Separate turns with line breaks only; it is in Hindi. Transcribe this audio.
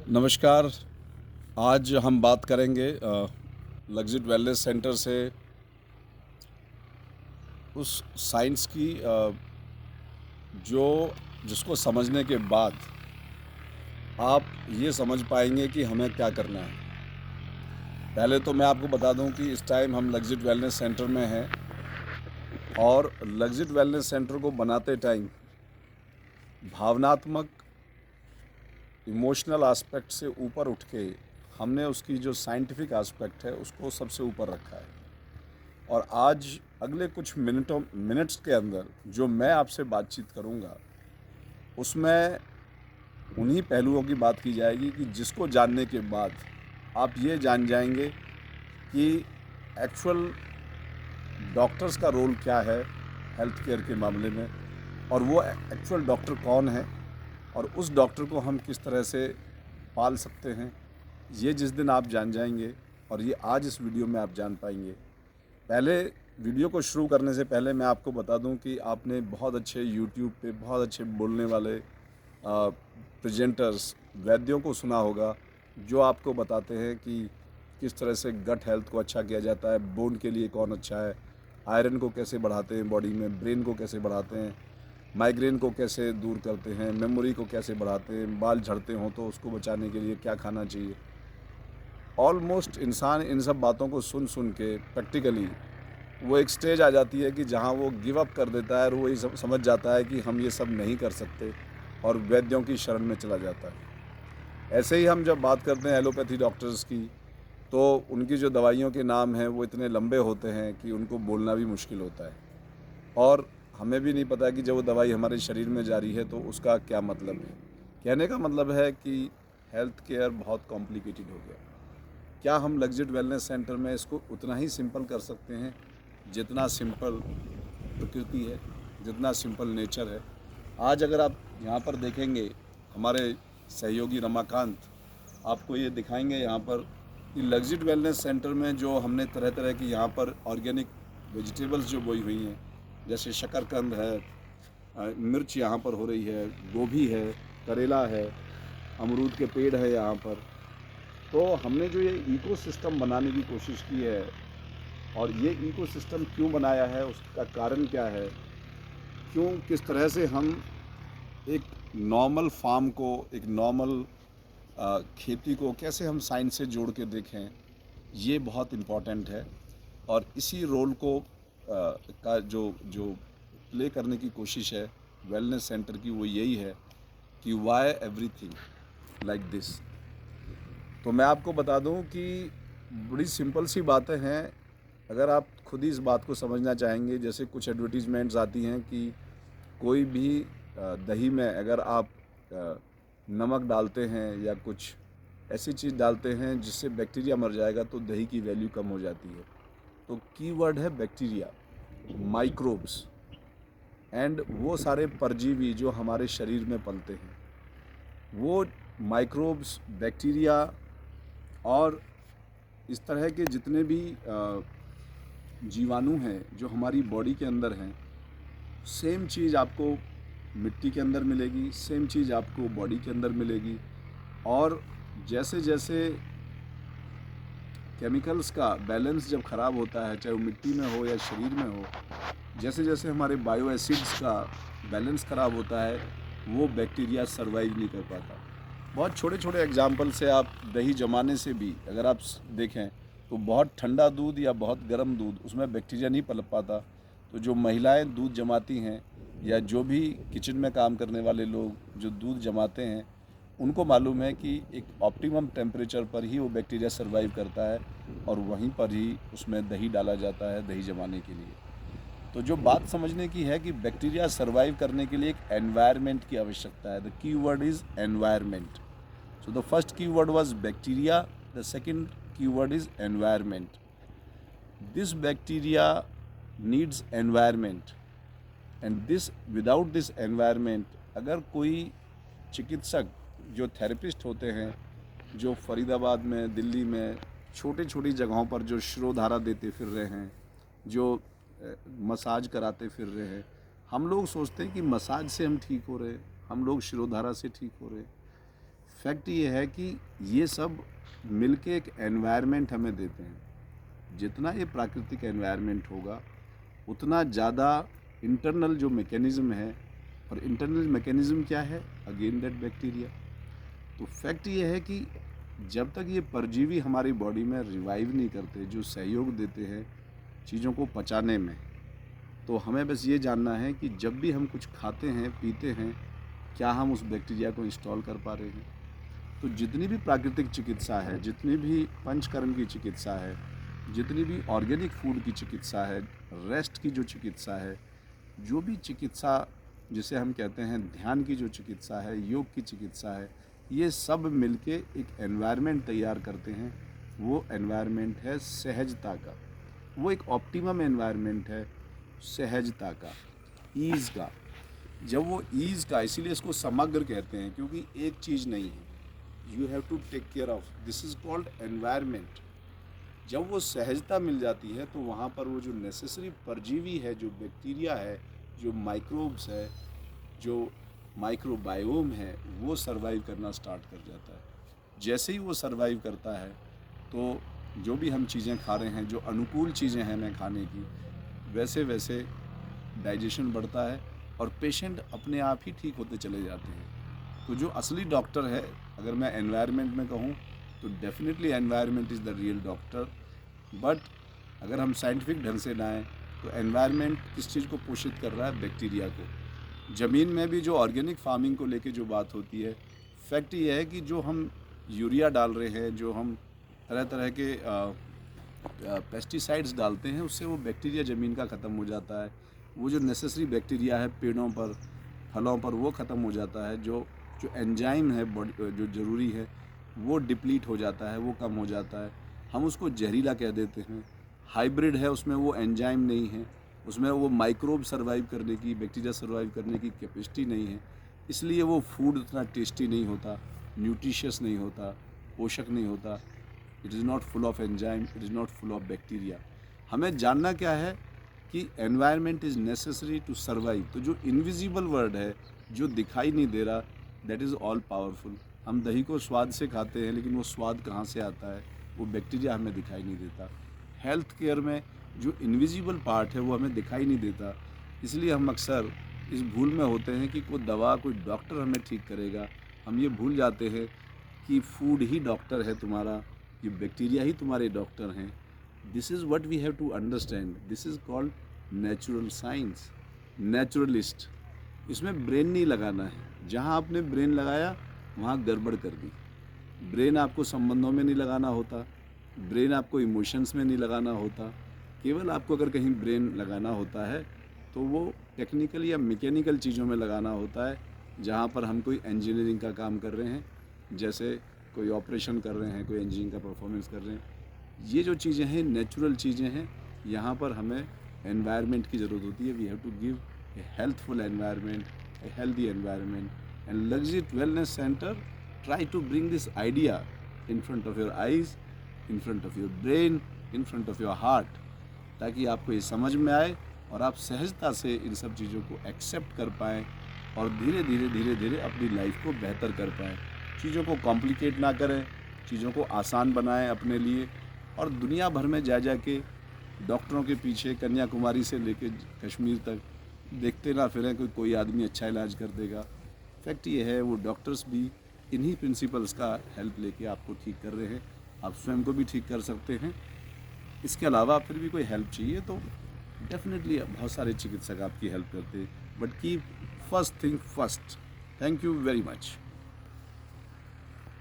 नमस्कार। आज हम बात करेंगे लग्जिट वेलनेस सेंटर से उस साइंस की जो जिसको समझने के बाद आप ये समझ पाएंगे कि हमें क्या करना है। पहले तो मैं आपको बता दूं कि इस टाइम हम लग्जिट वेलनेस सेंटर में हैं और लग्जिट वेलनेस सेंटर को बनाते टाइम भावनात्मक इमोशनल एस्पेक्ट से ऊपर उठ के हमने उसकी जो साइंटिफिक एस्पेक्ट है उसको सबसे ऊपर रखा है। और आज अगले कुछ मिनट्स के अंदर जो मैं आपसे बातचीत करूंगा उसमें उन्हीं पहलुओं की बात की जाएगी कि जिसको जानने के बाद आप ये जान जाएंगे कि एक्चुअल डॉक्टर्स का रोल क्या है हेल्थ केयर के मामले में, और वो एक्चुअल डॉक्टर कौन है और उस डॉक्टर को हम किस तरह से पाल सकते हैं। ये जिस दिन आप जान जाएंगे और ये आज इस वीडियो में आप जान पाएंगे। पहले वीडियो को शुरू करने से पहले मैं आपको बता दूं कि आपने बहुत अच्छे यूट्यूब पे बहुत अच्छे बोलने वाले प्रेजेंटर्स वैद्यों को सुना होगा जो आपको बताते हैं कि किस तरह से गट हेल्थ को अच्छा किया जाता है, बोन के लिए कौन अच्छा है, आयरन को कैसे बढ़ाते हैं बॉडी में, ब्रेन को कैसे बढ़ाते हैं, माइग्रेन को कैसे दूर करते हैं, मेमोरी को कैसे बढ़ाते हैं, बाल झड़ते हों तो उसको बचाने के लिए क्या खाना चाहिए। ऑलमोस्ट इंसान इन सब बातों को सुन सुन के प्रैक्टिकली वो एक स्टेज आ जाती है कि जहाँ वो गिव अप कर देता है और वो ये समझ जाता है कि हम ये सब नहीं कर सकते और वैद्यों की शरण में चला जाता है। ऐसे ही हम जब बात करते हैं एलोपैथी डॉक्टर्स की तो उनकी जो दवाइयों के नाम हैं वो इतने लंबे होते हैं कि उनको बोलना भी मुश्किल होता है और हमें भी नहीं पता कि जब वो दवाई हमारे शरीर में जा रही है तो उसका क्या मतलब है। कहने का मतलब है कि हेल्थ केयर बहुत कॉम्प्लिकेटेड हो गया। क्या हम लग्जिट वेलनेस सेंटर में इसको उतना ही सिंपल कर सकते हैं जितना सिंपल प्रकृति है, जितना सिंपल नेचर है। आज अगर आप यहाँ पर देखेंगे हमारे सहयोगी रमाकांत आपको ये दिखाएंगे यहाँ पर कि लग्जिट वेलनेस सेंटर में जो हमने तरह तरह की यहाँ पर ऑर्गेनिक वेजिटेबल्स जो बोई हुई हैं, जैसे शकरकंद है, मिर्च यहाँ पर हो रही है, गोभी है, करेला है, अमरूद के पेड़ है यहाँ पर। तो हमने जो ये इकोसिस्टम बनाने की कोशिश की है और ये इकोसिस्टम क्यों बनाया है, उसका कारण क्या है, क्यों किस तरह से हम एक नॉर्मल फार्म को, एक नॉर्मल खेती को कैसे हम साइंस से जोड़ के देखें, ये बहुत इम्पॉर्टेंट है। और इसी रोल को का जो जो प्ले करने की कोशिश है वेलनेस सेंटर की, वो यही है कि वाई एवरीथिंग लाइक दिस। तो मैं आपको बता दूं कि बड़ी सिंपल सी बातें हैं। अगर आप खुद ही इस बात को समझना चाहेंगे, जैसे कुछ एडवर्टीज़मेंट्स आती हैं कि कोई भी दही में अगर आप नमक डालते हैं या कुछ ऐसी चीज़ डालते हैं जिससे बैक्टीरिया मर जाएगा तो दही की वैल्यू कम हो जाती है। तो कीवर्ड है बैक्टीरिया, माइक्रोब्स, एंड वो सारे परजीवी जो हमारे शरीर में पलते हैं, वो माइक्रोब्स, बैक्टीरिया और इस तरह के जितने भी जीवाणु हैं जो हमारी बॉडी के अंदर हैं, सेम चीज़ आपको मिट्टी के अंदर मिलेगी, सेम चीज़ आपको बॉडी के अंदर मिलेगी। और जैसे जैसे केमिकल्स का बैलेंस जब ख़राब होता है, चाहे वो मिट्टी में हो या शरीर में हो, जैसे जैसे हमारे बायो एसिड्स का बैलेंस ख़राब होता है, वो बैक्टीरिया सर्वाइव नहीं कर पाता। बहुत छोटे छोटे एग्जाम्पल से आप दही जमाने से भी अगर आप देखें तो बहुत ठंडा दूध या बहुत गर्म दूध, उसमें बैक्टीरिया नहीं पनप पाता। तो जो महिलाएं दूध जमाती हैं या जो भी किचन में काम करने वाले लोग जो दूध जमाते हैं, उनको मालूम है कि एक ऑप्टिमम टेम्परेचर पर ही वो बैक्टीरिया सर्वाइव करता है और वहीं पर ही उसमें दही डाला जाता है दही जमाने के लिए। तो जो बात समझने की है कि बैक्टीरिया सर्वाइव करने के लिए एक एनवायरनमेंट की आवश्यकता है। The key word is environment. So the first keyword was bacteria, the second keyword is environment. This bacteria needs environment and this without this environment, अगर कोई चिकित्सक जो थेरेपिस्ट होते हैं जो फरीदाबाद में, दिल्ली में छोटी छोटी जगहों पर जो शिरोधारा देते फिर रहे हैं, जो मसाज कराते फिर रहे हैं, हम लोग सोचते हैं कि मसाज से हम ठीक हो रहे हैं, हम लोग शिरोधारा से ठीक हो रहे हैं। फैक्ट ये है कि ये सब मिलके एक एनवायरनमेंट हमें देते हैं। जितना ये प्राकृतिक एनवायरनमेंट होगा उतना ज़्यादा इंटरनल जो मैकेनिज़्म है, और इंटरनल मैकेनिज़्म क्या है, अगेन दैट बैक्टीरिया। तो फैक्ट ये है कि जब तक ये परजीवी हमारी बॉडी में रिवाइव नहीं करते, जो सहयोग देते हैं चीज़ों को पचाने में, तो हमें बस ये जानना है कि जब भी हम कुछ खाते हैं पीते हैं, क्या हम उस बैक्टीरिया को इंस्टॉल कर पा रहे हैं। तो जितनी भी प्राकृतिक चिकित्सा है, जितनी भी पंचकर्म की चिकित्सा है, जितनी भी ऑर्गेनिक फूड की चिकित्सा है, रेस्ट की जो चिकित्सा है, जो भी चिकित्सा जिसे हम कहते हैं ध्यान की जो चिकित्सा है, योग की चिकित्सा है, ये सब मिलके एक एनवायरनमेंट तैयार करते हैं। वो एनवायरनमेंट है सहजता का, वो एक ऑप्टिमम एनवायरनमेंट है सहजता का, ईज़ का। जब वो ईज़ का, इसीलिए इसको समग्र कहते हैं, क्योंकि एक चीज़ नहीं है, you have to take care of, this is called environment. जब वो सहजता मिल जाती है तो वहाँ पर वो जो नेसेसरी परजीवी है, जो बैक्टीरिया है, जो माइक्रोब्स है, जो माइक्रोबायोम है, वो सर्वाइव करना स्टार्ट कर जाता है। जैसे ही वो सर्वाइव करता है तो जो भी हम चीज़ें खा रहे हैं, जो अनुकूल चीज़ें हैं हमें खाने की, वैसे वैसे डाइजेशन बढ़ता है और पेशेंट अपने आप ही ठीक होते चले जाते हैं। तो जो असली डॉक्टर है, अगर मैं एनवायरनमेंट में कहूँ तो definitely environment is the real doctor. But अगर हम साइंटिफिक ढंग से लाएँ तो एनवायरनमेंट किस चीज़ को पोषित कर रहा है, बैक्टीरिया को। ज़मीन में भी जो ऑर्गेनिक फार्मिंग को लेके जो बात होती है, फैक्ट ये है कि जो हम यूरिया डाल रहे हैं, जो हम तरह तरह के पेस्टिसाइड्स डालते हैं, उससे वो बैक्टीरिया ज़मीन का ख़त्म हो जाता है। वो जो नेसेसरी बैक्टीरिया है पेड़ों पर, फलों पर, वो ख़त्म हो जाता है। जो जो एंजाइम है बॉडी जो ज़रूरी है, वो डिप्लीट हो जाता है, वो कम हो जाता है। हम उसको जहरीला कह देते हैं। हाइब्रिड है, उसमें वो एंजाइम नहीं है, उसमें वो माइक्रोब सर्वाइव करने की, बैक्टीरिया सर्वाइव करने की कैपेसिटी नहीं है, इसलिए वो फूड उतना टेस्टी नहीं होता, न्यूट्रिशियस नहीं होता, पोषक नहीं होता। It is not full of enzyme, it is not full of bacteria. हमें जानना क्या है कि environment is necessary to survive. तो जो इनविजिबल वर्ड है, जो दिखाई नहीं दे रहा, दैट इज़ ऑल पावरफुल। हम दही को स्वाद से खाते हैं, लेकिन वो स्वाद कहाँ से आता है, वो बैक्टीरिया हमें दिखाई नहीं देता। हेल्थ केयर में जो इनविजिबल पार्ट है वो हमें दिखाई नहीं देता, इसलिए हम अक्सर इस भूल में होते हैं कि कोई दवा, कोई डॉक्टर हमें ठीक करेगा। हम ये भूल जाते हैं कि फूड ही डॉक्टर है तुम्हारा, ये बैक्टीरिया ही तुम्हारे डॉक्टर हैं। This is what we have to understand, this is called natural science, naturalist. इसमें ब्रेन नहीं लगाना है, जहाँ आपने ब्रेन लगाया वहाँ गड़बड़ कर दी। ब्रेन आपको संबंधों में नहीं लगाना होता, ब्रेन आपको इमोशंस में नहीं लगाना होता। केवल आपको अगर कहीं ब्रेन लगाना होता है तो वो टेक्निकल या मैकेनिकल चीज़ों में लगाना होता है, जहाँ पर हम कोई इंजीनियरिंग का काम कर रहे हैं, जैसे कोई ऑपरेशन कर रहे हैं, कोई इंजीनियरिंग का परफॉर्मेंस कर रहे हैं। ये जो चीज़ें हैं नेचुरल चीज़ें हैं, यहाँ पर हमें एनवायरनमेंट की ज़रूरत होती है। We have to give a healthful environment, a healthy environment. And luxury wellness centre try to bring this idea in front of your eyes, in front of your brain, in front of your heart, ताकि आपको ये समझ में आए और आप सहजता से इन सब चीज़ों को एक्सेप्ट कर पाएँ और धीरे धीरे धीरे धीरे अपनी लाइफ को बेहतर कर पाएँ। चीज़ों को कॉम्प्लिकेट ना करें, चीज़ों को आसान बनाएं अपने लिए, और दुनिया भर में जा जा के डॉक्टरों के पीछे कन्याकुमारी से लेके कश्मीर तक देखते ना फिरें कि कोई आदमी अच्छा इलाज कर देगा। फैक्ट ये है वो डॉक्टर्स भी इन्हीं प्रिंसिपल्स का हेल्प लेके आपको ठीक कर रहे हैं। आप स्वयं को भी ठीक कर सकते हैं। इसके अलावा फिर भी कोई हेल्प चाहिए तो डेफिनेटली बहुत सारे चिकित्सक आपकी हेल्प करते हैं, but keep first thing first. Thank you very much.